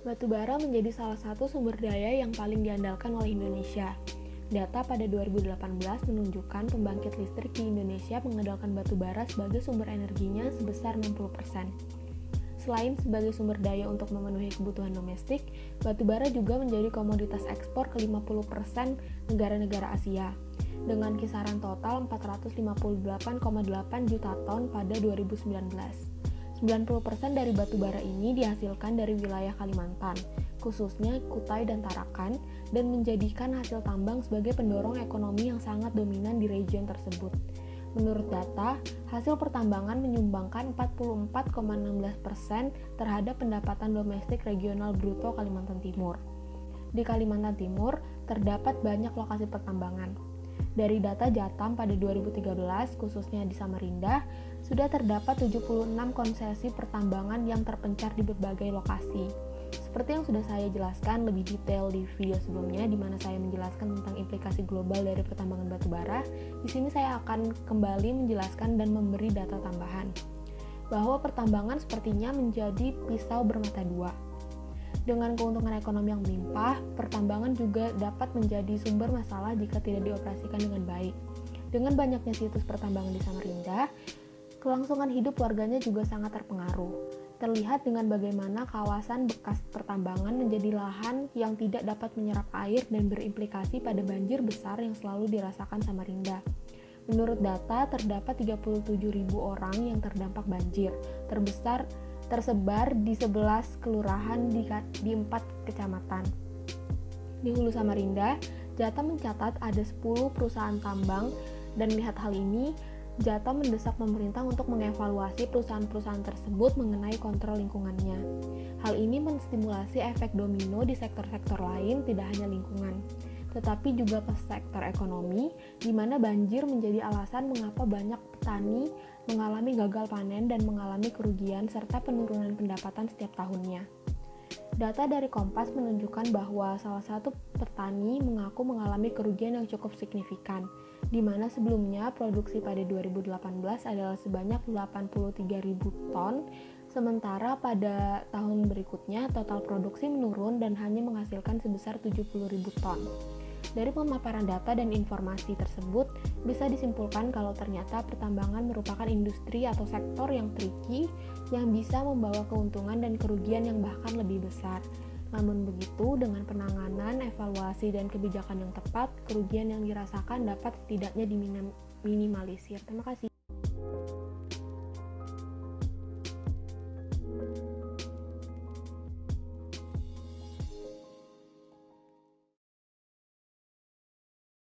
Batu bara menjadi salah satu sumber daya yang paling diandalkan oleh Indonesia. Data pada 2018 menunjukkan pembangkit listrik di Indonesia mengandalkan batu bara sebagai sumber energinya sebesar 60%. Selain sebagai sumber daya untuk memenuhi kebutuhan domestik, batu bara juga menjadi komoditas ekspor ke 50% negara-negara Asia, dengan kisaran total 458,8 juta ton pada 2019. 90% dari batu bara ini dihasilkan dari wilayah Kalimantan, khususnya Kutai dan Tarakan, dan menjadikan hasil tambang sebagai pendorong ekonomi yang sangat dominan di region tersebut. Menurut data, hasil pertambangan menyumbangkan 44,16% terhadap pendapatan domestik regional bruto Kalimantan Timur. Di Kalimantan Timur, terdapat banyak lokasi pertambangan. Dari data Jatam pada 2013, khususnya di Samarinda, sudah terdapat 76 konsesi pertambangan yang terpencar di berbagai lokasi. Seperti yang sudah saya jelaskan lebih detail di video sebelumnya, di mana saya menjelaskan tentang implikasi global dari pertambangan batu bara, di sini saya akan kembali menjelaskan dan memberi data tambahan, bahwa pertambangan sepertinya menjadi pisau bermata dua. Dengan keuntungan ekonomi yang melimpah, pertambangan juga dapat menjadi sumber masalah jika tidak dioperasikan dengan baik. Dengan banyaknya situs pertambangan di Samarinda, kelangsungan hidup warganya juga sangat terpengaruh. Terlihat dengan bagaimana kawasan bekas pertambangan menjadi lahan yang tidak dapat menyerap air dan berimplikasi pada banjir besar yang selalu dirasakan Samarinda. Menurut data, terdapat 37.000 orang yang terdampak banjir, tersebar di 11 kelurahan di 4 kecamatan. Di Hulu Samarinda, Jatam mencatat ada 10 perusahaan tambang, dan melihat hal ini, Jatam mendesak pemerintah untuk mengevaluasi perusahaan-perusahaan tersebut mengenai kontrol lingkungannya. Hal ini menstimulasi efek domino di sektor-sektor lain, tidak hanya lingkungan, tetapi juga ke sektor ekonomi, di mana banjir menjadi alasan mengapa banyak petani mengalami gagal panen dan mengalami kerugian serta penurunan pendapatan setiap tahunnya. Data dari Kompas menunjukkan bahwa salah satu petani mengaku mengalami kerugian yang cukup signifikan, di mana sebelumnya produksi pada 2018 adalah sebanyak 83.000 ton, sementara pada tahun berikutnya total produksi menurun dan hanya menghasilkan sebesar 70.000 ton. Dari pemaparan data dan informasi tersebut, bisa disimpulkan kalau ternyata pertambangan merupakan industri atau sektor yang tricky yang bisa membawa keuntungan dan kerugian yang bahkan lebih besar. Namun begitu, dengan penanganan, evaluasi, dan kebijakan yang tepat, kerugian yang dirasakan dapat setidaknya diminimalisir. Terima kasih.